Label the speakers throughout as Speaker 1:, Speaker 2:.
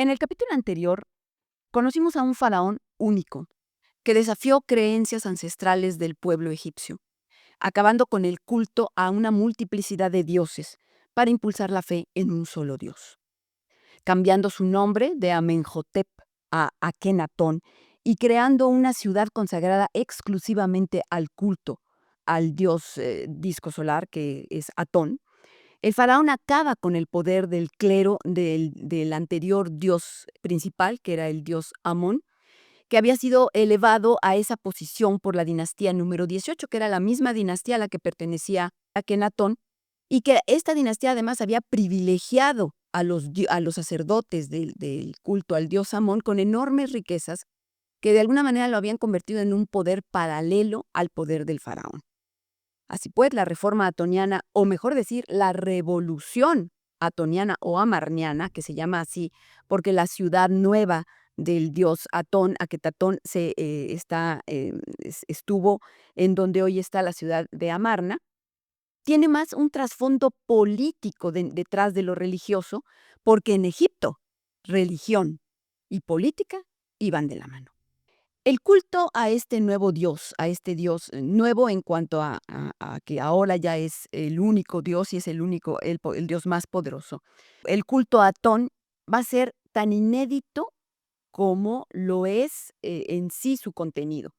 Speaker 1: En el capítulo anterior, conocimos a un faraón único, que desafió creencias ancestrales del pueblo egipcio, acabando con el culto a una multiplicidad de dioses para impulsar la fe en un solo Dios, cambiando su nombre de Amenhotep a Akenatón y creando una ciudad consagrada exclusivamente al culto al dios disco solar, que es Atón. El faraón acaba con el poder del clero del anterior dios principal, que era el dios Amón, que había sido elevado a esa posición por la dinastía número 18, que era la misma dinastía a la que pertenecía Akenatón, y que esta dinastía además había privilegiado a los sacerdotes del culto al dios Amón con enormes riquezas que de alguna manera lo habían convertido en un poder paralelo al poder del faraón. Así pues, la reforma atoniana, o mejor decir, la revolución atoniana o amarniana, que se llama así porque la ciudad nueva del dios Atón, Aketatón, estuvo en donde hoy está la ciudad de Amarna, tiene más un trasfondo político detrás de lo religioso, porque en Egipto, religión y política iban de la mano. El culto a este nuevo dios, a este dios nuevo en cuanto a que ahora ya es el único dios y es el único, el dios más poderoso. El culto a Atón va a ser tan inédito como lo es en sí su contenido.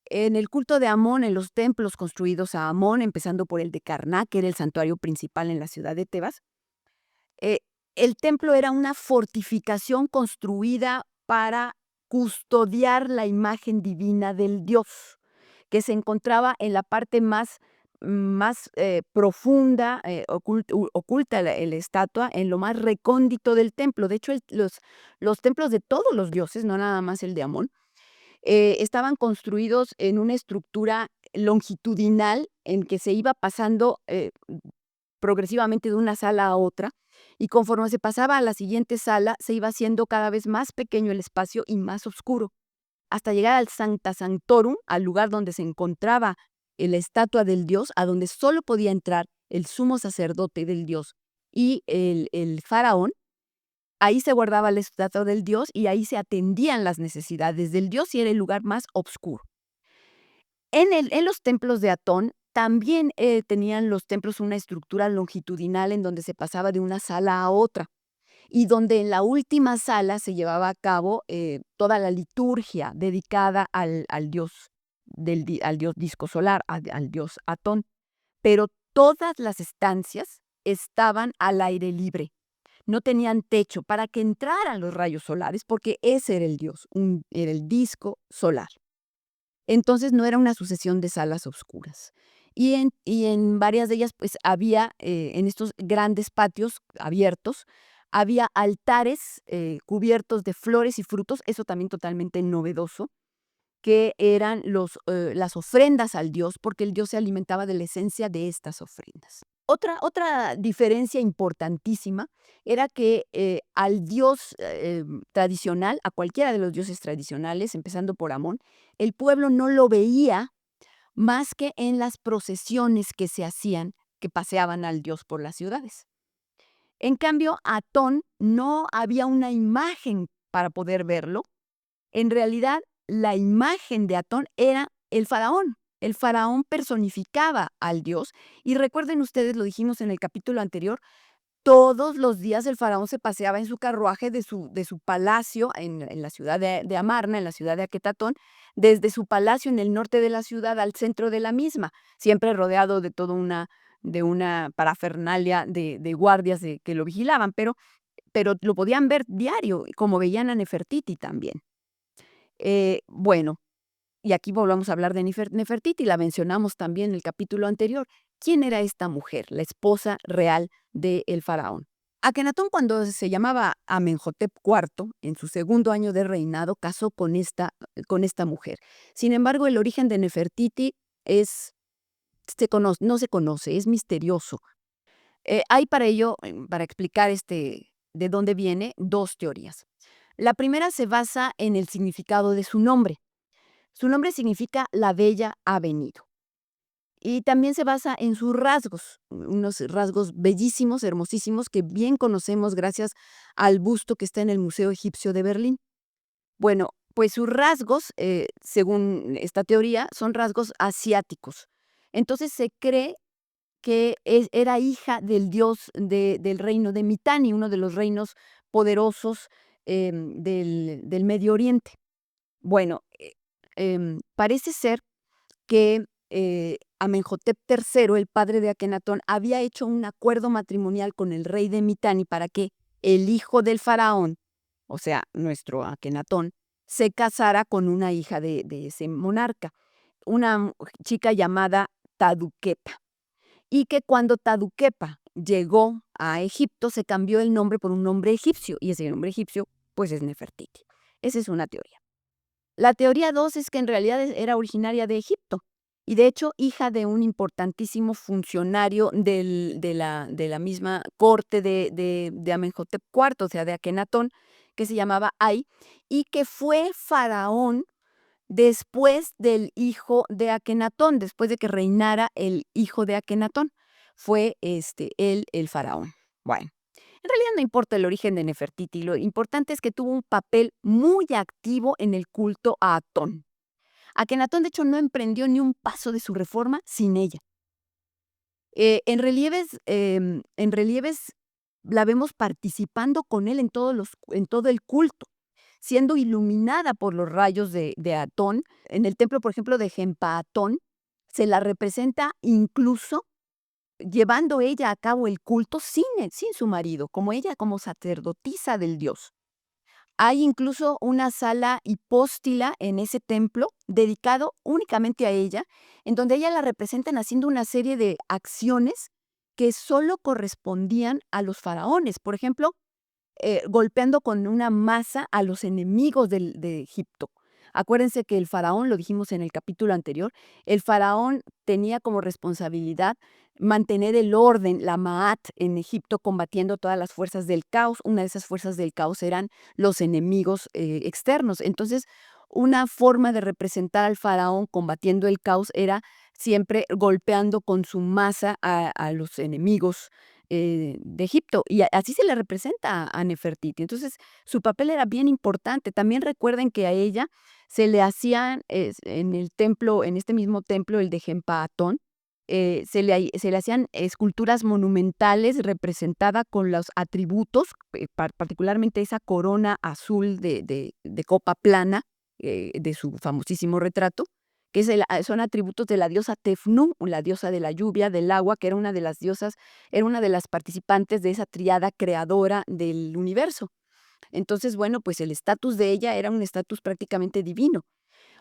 Speaker 1: En el culto de Amón, en los templos construidos a Amón, empezando por el de Karnak, que era el santuario principal en la ciudad de Tebas, eh, el templo era una fortificación construida para custodiar la imagen divina del dios, que se encontraba en la parte más profunda, oculta la estatua, en lo más recóndito del templo. De hecho, los templos de todos los dioses, no nada más el de Amón, estaban construidos en una estructura longitudinal en que se iba pasando progresivamente de una sala a otra, y conforme se pasaba a la siguiente sala, se iba haciendo cada vez más pequeño el espacio y más oscuro, hasta llegar al Sancta Sanctorum, al lugar donde se encontraba la estatua del dios, a donde solo podía entrar el sumo sacerdote del dios y el faraón. Ahí se guardaba la estatua del dios y ahí se atendían las necesidades del dios, y era el lugar más oscuro. En los templos de Atón también tenían los templos una estructura longitudinal en donde se pasaba de una sala a otra, y donde en la última sala se llevaba a cabo toda la liturgia dedicada al dios, al dios disco solar, al dios Atón. Pero todas las estancias estaban al aire libre, no tenían techo para que entraran los rayos solares, porque ese era el dios, era el disco solar. Entonces no era una sucesión de salas oscuras. Y en varias de ellas, pues había, en estos grandes patios abiertos, había altares cubiertos de flores y frutos, eso también totalmente novedoso, que eran las ofrendas al dios, porque el dios se alimentaba de la esencia de estas ofrendas. Otra diferencia importantísima era que al dios tradicional, a cualquiera de los dioses tradicionales, empezando por Amón, el pueblo no lo veía más que en las procesiones que se hacían, que paseaban al dios por las ciudades. En cambio, Atón no había una imagen para poder verlo. En realidad, la imagen de Atón era el faraón. El faraón personificaba al dios. Y recuerden ustedes, lo dijimos en el capítulo anterior, todos los días el faraón se paseaba en su carruaje de su palacio en la ciudad de Amarna, en la ciudad de Aketatón, desde su palacio en el norte de la ciudad al centro de la misma, siempre rodeado de una parafernalia de guardias que lo vigilaban, pero lo podían ver diario, como veían a Nefertiti también. Bueno, y aquí volvamos a hablar de Nefertiti, la mencionamos también en el capítulo anterior. ¿Quién era esta mujer, la esposa real del faraón? Akenatón, cuando se llamaba Amenhotep IV, en su segundo año de reinado, casó con esta mujer. Sin embargo, el origen de Nefertiti no se conoce, es misterioso. Hay para ello, para explicar de dónde viene, dos teorías. La primera se basa en el significado de su nombre. Su nombre significa la bella ha venido. Y también se basa en sus rasgos, unos rasgos bellísimos, hermosísimos, que bien conocemos gracias al busto que está en el Museo Egipcio de Berlín. Bueno, pues sus rasgos, según esta teoría, son rasgos asiáticos. Entonces se cree que era hija del dios del reino de Mitanni, uno de los reinos poderosos del Medio Oriente. Bueno, parece ser que Amenhotep III, el padre de Akenatón, había hecho un acuerdo matrimonial con el rey de Mitanni para que el hijo del faraón, o sea, nuestro Akenatón, se casara con una hija de ese monarca, una chica llamada Taduquepa, y que cuando Taduquepa llegó a Egipto se cambió el nombre por un nombre egipcio, y ese nombre egipcio pues es Nefertiti. Esa es una teoría. La teoría 2 es que en realidad era originaria de Egipto y de hecho hija de un importantísimo funcionario de la misma corte de Amenhotep IV, o sea, de Akenatón, que se llamaba Ay, y que fue faraón después del hijo de Akenatón, después de que reinara el hijo de Akenatón. Fue él el faraón. Bueno. En realidad no importa el origen de Nefertiti, lo importante es que tuvo un papel muy activo en el culto a Atón. Akenatón, de hecho, no emprendió ni un paso de su reforma sin ella. En relieves la vemos participando con él en todo el culto, siendo iluminada por los rayos de Atón. En el templo, por ejemplo, de Genpaatón, se la representa incluso llevando ella a cabo el culto sin su marido, como ella como sacerdotisa del dios. Hay incluso una sala hipóstila en ese templo dedicado únicamente a ella, en donde ella la representan haciendo una serie de acciones que solo correspondían a los faraones. Por ejemplo, golpeando con una masa a los enemigos de Egipto. Acuérdense que el faraón, lo dijimos en el capítulo anterior, el faraón tenía como responsabilidad mantener el orden, la Ma'at en Egipto, combatiendo todas las fuerzas del caos. Una de esas fuerzas del caos eran los enemigos externos. Entonces, una forma de representar al faraón combatiendo el caos era siempre golpeando con su masa a los enemigos de Egipto, y así se le representa a Nefertiti. Entonces, su papel era bien importante. También recuerden que a ella se le hacían en el templo, en este mismo templo, el de Genpaatón, se le hacían esculturas monumentales representada con los atributos, particularmente esa corona azul de copa plana de su famosísimo retrato, que son atributos de la diosa Tefnú, la diosa de la lluvia, del agua, que era una de las diosas, era una de las participantes de esa triada creadora del universo. Entonces, bueno, pues el estatus de ella era un estatus prácticamente divino.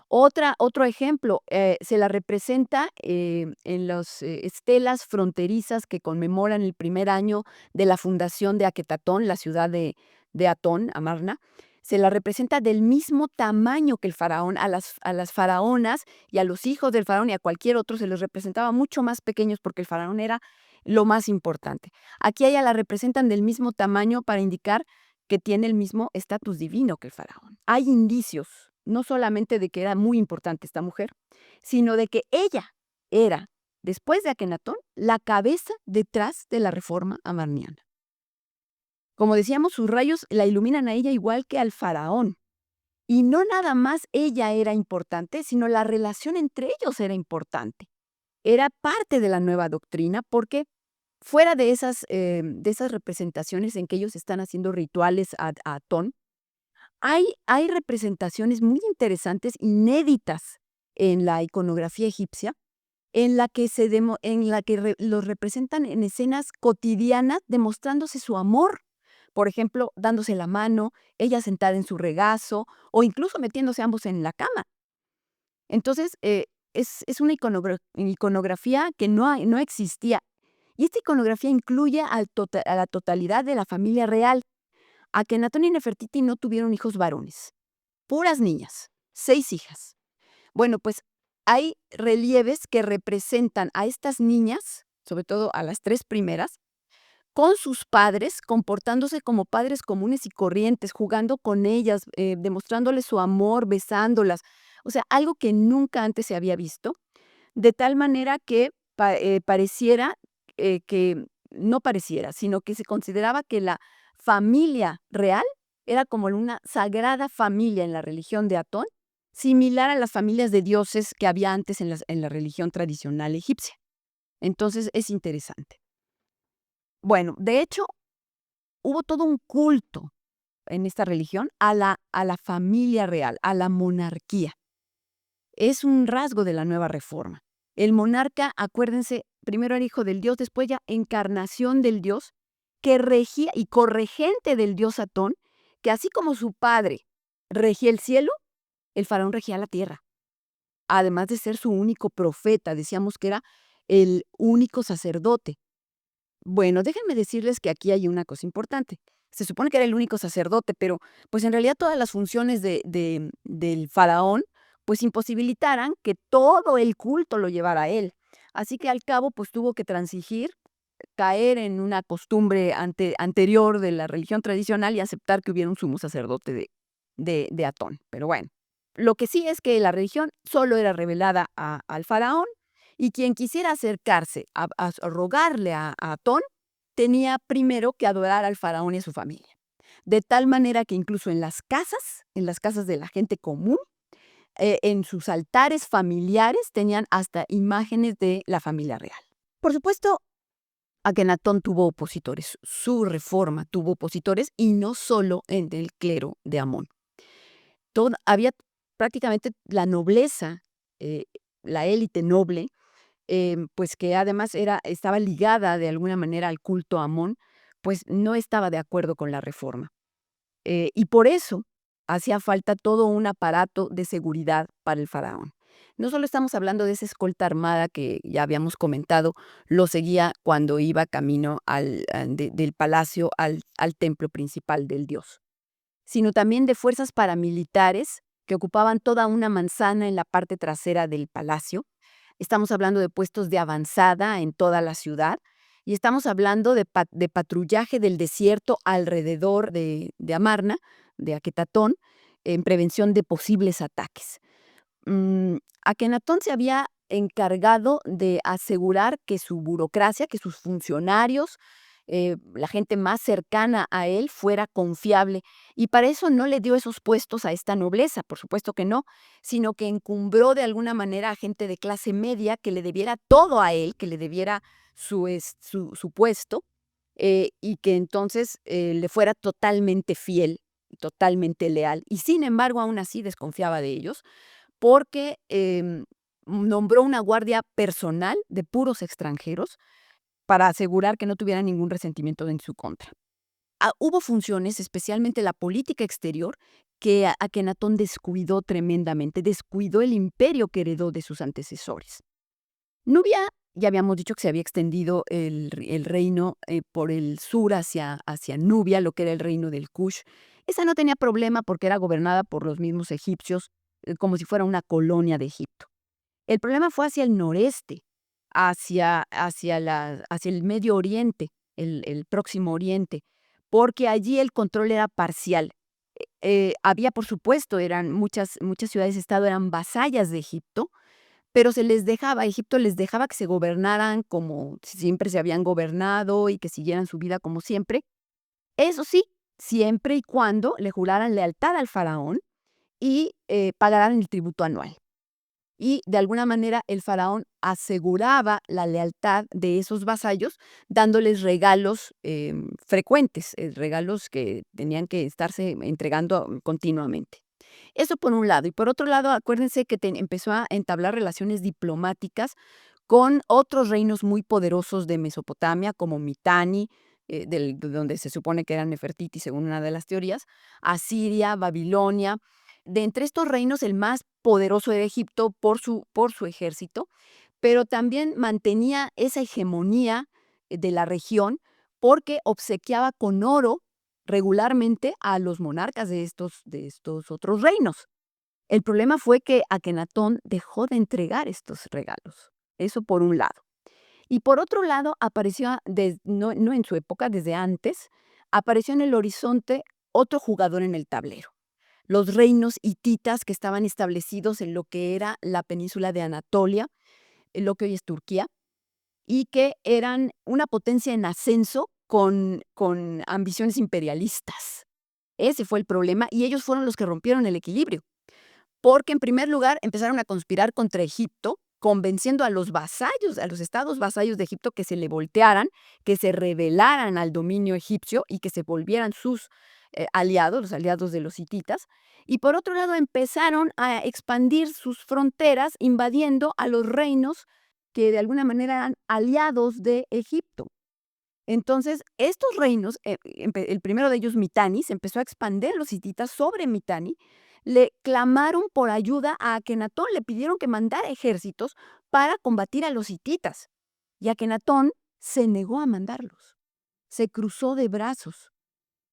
Speaker 1: Otro ejemplo, se la representa en las estelas fronterizas que conmemoran el primer año de la fundación de Aketatón, la ciudad de Atón, Amarna. Se la representa del mismo tamaño que el faraón. A las faraonas y a los hijos del faraón y a cualquier otro se les representaba mucho más pequeños porque el faraón era lo más importante. Aquí a ella la representan del mismo tamaño para indicar que tiene el mismo estatus divino que el faraón. Hay indicios, no solamente de que era muy importante esta mujer, sino de que ella era, después de Akenatón, la cabeza detrás de la reforma amarniana. Como decíamos, sus rayos la iluminan a ella igual que al faraón. Y no nada más ella era importante, sino la relación entre ellos era importante. Era parte de la nueva doctrina porque fuera de esas representaciones en que ellos están haciendo rituales a Atón, hay representaciones muy interesantes, inéditas en la iconografía egipcia, en la que los representan en escenas cotidianas demostrándose su amor. Por ejemplo, dándose la mano, ella sentada en su regazo o incluso metiéndose ambos en la cama. Entonces, es una iconografía que no existía. Y esta iconografía incluye a la totalidad de la familia real. Akenatón y Nefertiti no tuvieron hijos varones, puras niñas, 6 hijas. Bueno, pues hay relieves que representan a estas niñas, sobre todo a las 3 primeras, con sus padres, comportándose como padres comunes y corrientes, jugando con ellas, demostrándoles su amor, besándolas. O sea, algo que nunca antes se había visto. de tal manera que pareciera no pareciera, sino que se consideraba que la familia real era como una sagrada familia en la religión de Atón, similar a las familias de dioses que había antes en la religión tradicional egipcia. Entonces es interesante. Bueno, de hecho, hubo todo un culto en esta religión a la familia real, a la monarquía. Es un rasgo de la nueva reforma. El monarca, acuérdense, primero era hijo del dios, después ya encarnación del dios, que regía y corregente del dios Atón, que así como su padre regía el cielo, el faraón regía la tierra. Además de ser su único profeta, decíamos que era el único sacerdote. Bueno, déjenme decirles que aquí hay una cosa importante. Se supone que era el único sacerdote, pero pues en realidad todas las funciones del faraón pues imposibilitaran que todo el culto lo llevara a él. Así que al cabo pues tuvo que transigir, caer en una costumbre anterior de la religión tradicional y aceptar que hubiera un sumo sacerdote de Atón. Pero bueno, lo que sí es que la religión solo era revelada al faraón y quien quisiera acercarse a rogarle a Atón tenía primero que adorar al faraón y a su familia. De tal manera que incluso en las casas de la gente común, en sus altares familiares tenían hasta imágenes de la familia real. Por supuesto, Akenatón tuvo opositores, su reforma tuvo opositores y no solo en el clero de Amón. Había prácticamente la nobleza, eh, la élite noble, pues que además estaba ligada de alguna manera al culto a Amón, pues no estaba de acuerdo con la reforma. Y por eso hacía falta todo un aparato de seguridad para el faraón. No solo estamos hablando de esa escolta armada que ya habíamos comentado, lo seguía cuando iba camino del palacio al templo principal del dios, sino también de fuerzas paramilitares que ocupaban toda una manzana en la parte trasera del palacio. Estamos hablando de puestos de avanzada en toda la ciudad y estamos hablando de patrullaje del desierto alrededor de Amarna, de Aketatón, en prevención de posibles ataques. Akenatón se había encargado de asegurar que su burocracia, que sus funcionarios, la gente más cercana a él fuera confiable. Y para eso no le dio esos puestos a esta nobleza, por supuesto que no, sino que encumbró de alguna manera a gente de clase media que le debiera todo a él, que le debiera su puesto, y que entonces le fuera totalmente fiel, totalmente leal. Y sin embargo, aún así desconfiaba de ellos porque nombró una guardia personal de puros extranjeros para asegurar que no tuviera ningún resentimiento en su contra. Hubo funciones, especialmente la política exterior, que Akenatón descuidó tremendamente, descuidó el imperio que heredó de sus antecesores. Nubia, ya habíamos dicho que se había extendido el reino por el sur hacia Nubia, lo que era el reino del Kush. Esa no tenía problema porque era gobernada por los mismos egipcios, como si fuera una colonia de Egipto. El problema fue hacia el noreste, hacia el Medio Oriente, el Próximo Oriente, porque allí el control era parcial. Había, por supuesto, muchas ciudades-estado eran vasallas de Egipto, pero Egipto les dejaba que se gobernaran como siempre se habían gobernado y que siguieran su vida como siempre. Eso sí, siempre y cuando le juraran lealtad al faraón y pagaran el tributo anual. Y de alguna manera el faraón aseguraba la lealtad de esos vasallos dándoles regalos frecuentes, regalos que tenían que estarse entregando continuamente. Eso por un lado. Y por otro lado, acuérdense que empezó a entablar relaciones diplomáticas con otros reinos muy poderosos de Mesopotamia, como Mitanni, de donde se supone que era Nefertiti, según una de las teorías, Asiria, Babilonia. De entre estos reinos, el más poderoso era Egipto por su ejército, pero también mantenía esa hegemonía de la región porque obsequiaba con oro regularmente a los monarcas de estos otros reinos. El problema fue que Akenatón dejó de entregar estos regalos. Eso por un lado. Y por otro lado, apareció, no en su época, desde antes, apareció en el horizonte otro jugador en el tablero. Los reinos hititas que estaban establecidos en lo que era la península de Anatolia, lo que hoy es Turquía, y que eran una potencia en ascenso con ambiciones imperialistas. Ese fue el problema y ellos fueron los que rompieron el equilibrio, porque en primer lugar empezaron a conspirar contra Egipto, convenciendo a los vasallos, a los estados vasallos de Egipto que se le voltearan, que se rebelaran al dominio egipcio y que se volvieran sus aliados, los aliados de los hititas. Y por otro lado empezaron a expandir sus fronteras, invadiendo a los reinos que de alguna manera eran aliados de Egipto. Entonces, estos reinos, el primero de ellos, Mitanni, se empezó a expandir los hititas sobre Mitanni, le clamaron por ayuda a Akenatón, le pidieron que mandara ejércitos para combatir a los hititas. Y Akenatón se negó a mandarlos, se cruzó de brazos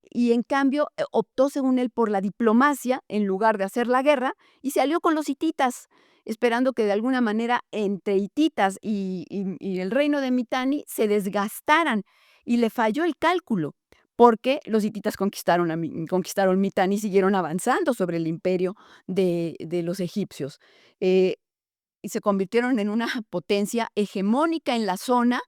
Speaker 1: y en cambio optó, según él, por la diplomacia en lugar de hacer la guerra y se alió con los hititas, esperando que de alguna manera entre hititas y el reino de Mitanni se desgastaran y le falló el cálculo porque los hititas conquistaron Mitanni y siguieron avanzando sobre el imperio de los egipcios. Y se convirtieron en una potencia hegemónica en la zona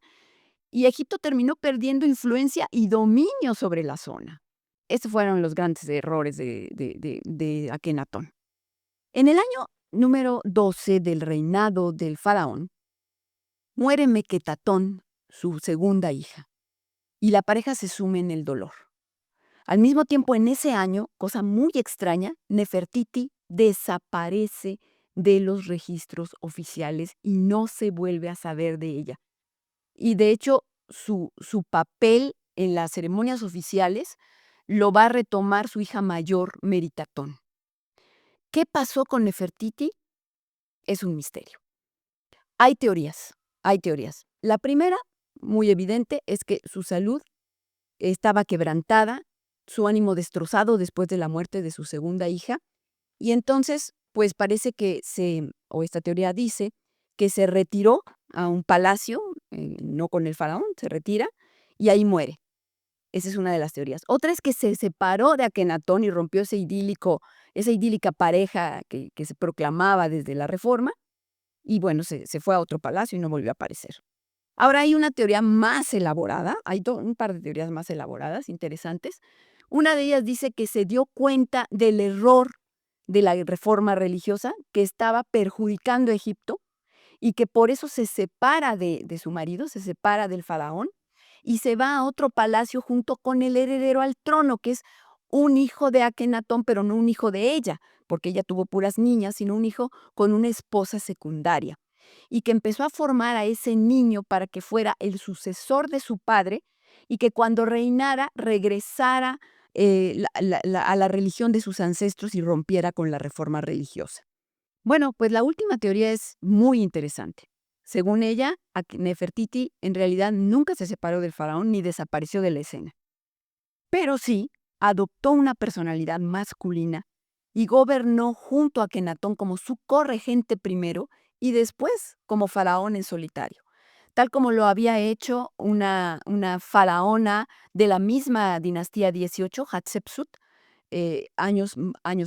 Speaker 1: y Egipto terminó perdiendo influencia y dominio sobre la zona. Estos fueron los grandes errores de Akenatón. En el año número 12 del reinado del faraón, muere Mequetatón, su segunda hija, y la pareja se sume en el dolor. Al mismo tiempo, en ese año, cosa muy extraña, Nefertiti desaparece de los registros oficiales y no se vuelve a saber de ella. Y de hecho, su papel en las ceremonias oficiales lo va a retomar su hija mayor, Meritatón. ¿Qué pasó con Nefertiti? Es un misterio. Hay teorías. La primera, muy evidente, es que su salud estaba quebrantada, su ánimo destrozado después de la muerte de su segunda hija, y entonces, pues parece que esta teoría dice que se retiró a un palacio, no con el faraón, se retira, y ahí muere. Esa es una de las teorías. Otra es que se separó de Akenatón y rompió esa idílica pareja que se proclamaba desde la Reforma, y bueno, se fue a otro palacio y no volvió a aparecer. Ahora hay una teoría más elaborada, hay un par de teorías más elaboradas, interesantes. Una de ellas dice que se dio cuenta del error de la reforma religiosa que estaba perjudicando a Egipto y que por eso se separa de su marido, se separa del faraón y se va a otro palacio junto con el heredero al trono, que es un hijo de Akenatón, pero no un hijo de ella, porque ella tuvo puras niñas, sino un hijo con una esposa secundaria, y que empezó a formar a ese niño para que fuera el sucesor de su padre y que cuando reinara regresara a la religión de sus ancestros y rompiera con la reforma religiosa. Bueno, pues la última teoría es muy interesante. Según ella, Nefertiti en realidad nunca se separó del faraón ni desapareció de la escena, pero sí adoptó una personalidad masculina y gobernó junto a Akenatón como su corregente primero y después como faraón en solitario, tal como lo había hecho una faraona de la misma dinastía 18, Hatshepsut, años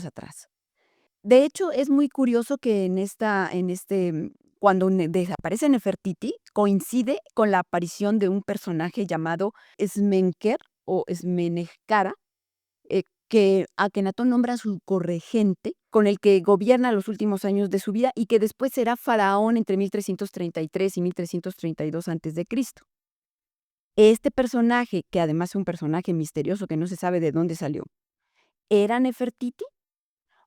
Speaker 1: atrás. De hecho, es muy curioso que cuando desaparece Nefertiti, coincide con la aparición de un personaje llamado Smenker o Smenekara, que Akenatón nombra a su corregente, con el que gobierna los últimos años de su vida y que después será faraón entre 1333 y 1332 a.C. Este personaje, que además es un personaje misterioso que no se sabe de dónde salió, ¿era Nefertiti?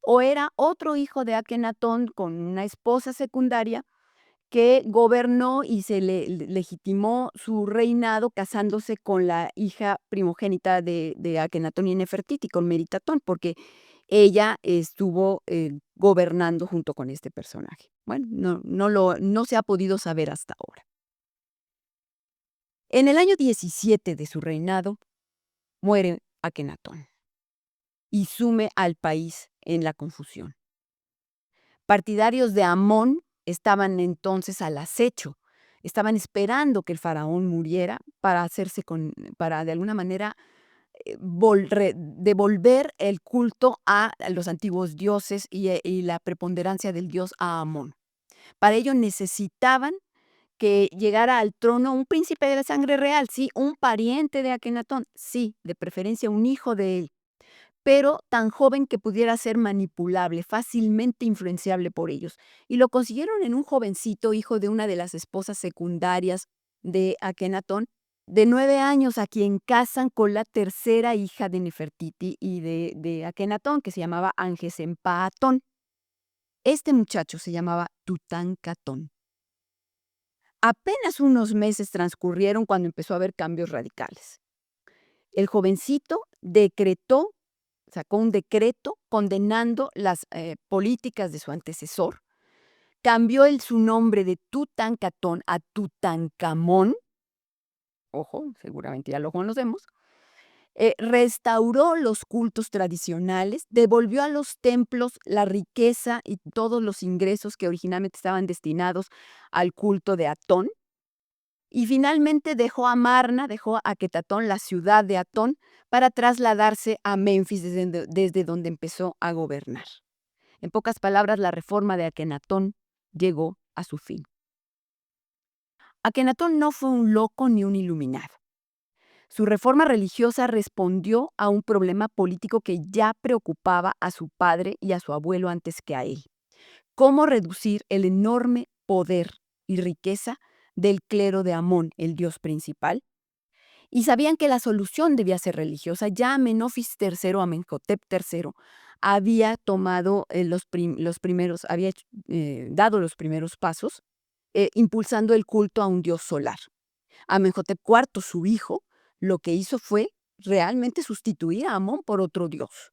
Speaker 1: ¿O era otro hijo de Akenatón con una esposa secundaria que gobernó y se le legitimó su reinado casándose con la hija primogénita de Akenatón y Nefertiti, con Meritatón, porque ella estuvo gobernando junto con este personaje? Bueno, no se ha podido saber hasta ahora. En el año 17 de su reinado muere Akenatón y sume al país en la confusión. Partidarios de Amón estaban entonces al acecho, estaban esperando que el faraón muriera para de alguna manera devolver el culto a los antiguos dioses y la preponderancia del dios a Amón. Para ello necesitaban que llegara al trono un príncipe de la sangre real, sí, un pariente de Akenatón, sí, de preferencia un hijo de él, pero tan joven que pudiera ser manipulable, fácilmente influenciable por ellos. Y lo consiguieron en un jovencito, hijo de una de las esposas secundarias de Akenatón, de 9 años, a quien casan con la tercera hija de Nefertiti y de Akenatón, que se llamaba Angesenpaatón. Este muchacho se llamaba Tutankaton. Apenas unos meses transcurrieron cuando empezó a haber cambios radicales. El jovencito sacó un decreto condenando las políticas de su antecesor, cambió su nombre de Tutankaton a Tutankamón, ojo, seguramente ya lo conocemos, restauró los cultos tradicionales, devolvió a los templos la riqueza y todos los ingresos que originalmente estaban destinados al culto de Atón, y finalmente dejó a Aketatón, la ciudad de Atón, para trasladarse a Menfis desde donde empezó a gobernar. En pocas palabras, la reforma de Akenatón llegó a su fin. Akenatón no fue un loco ni un iluminado. Su reforma religiosa respondió a un problema político que ya preocupaba a su padre y a su abuelo antes que a él: cómo reducir el enorme poder y riqueza del clero de Amón, el dios principal, y sabían que la solución debía ser religiosa. Ya Amenofis III, Amenhotep III, había tomado dado los primeros pasos, impulsando el culto a un dios solar. Amenhotep IV, su hijo, lo que hizo fue realmente sustituir a Amón por otro dios,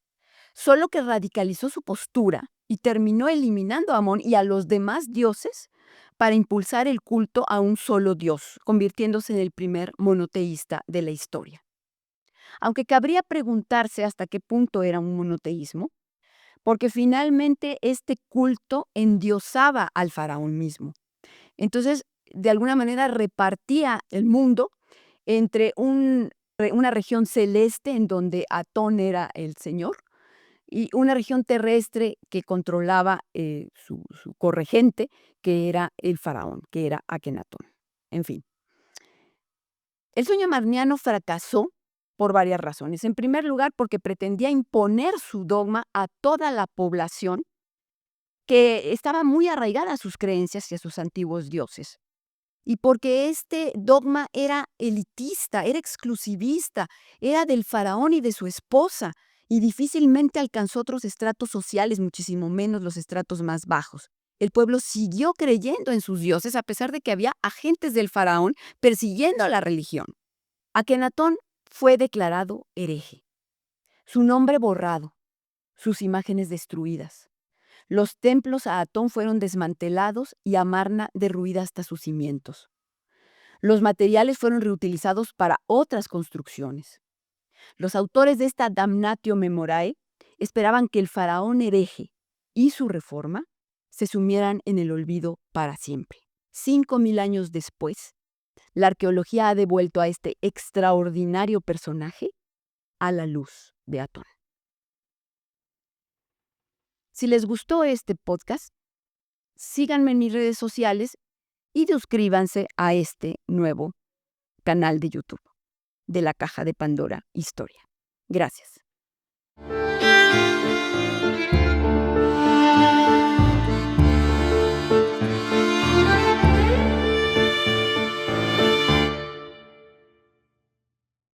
Speaker 1: solo que radicalizó su postura y terminó eliminando a Amón y a los demás dioses para impulsar el culto a un solo dios, convirtiéndose en el primer monoteísta de la historia. Aunque cabría preguntarse hasta qué punto era un monoteísmo, porque finalmente este culto endiosaba al faraón mismo. Entonces, de alguna manera repartía el mundo entre una región celeste en donde Atón era el señor y una región terrestre que controlaba su corregente, que era el faraón, que era Akenatón. En fin, el sueño amarniano fracasó por varias razones. En primer lugar, porque pretendía imponer su dogma a toda la población que estaba muy arraigada a sus creencias y a sus antiguos dioses. Y porque este dogma era elitista, era exclusivista, era del faraón y de su esposa, y difícilmente alcanzó otros estratos sociales, muchísimo menos los estratos más bajos. El pueblo siguió creyendo en sus dioses a pesar de que había agentes del faraón persiguiendo la religión. Akenatón fue declarado hereje, su nombre borrado, sus imágenes destruidas. Los templos a Atón fueron desmantelados y Amarna derruida hasta sus cimientos. Los materiales fueron reutilizados para otras construcciones. Los autores de esta Damnatio Memorae esperaban que el faraón hereje y su reforma se sumieran en el olvido para siempre. 5000 años después, la arqueología ha devuelto a este extraordinario personaje a la luz de Atón. Si les gustó este podcast, síganme en mis redes sociales y suscríbanse a este nuevo canal de YouTube de la Caja de Pandora Historia. Gracias.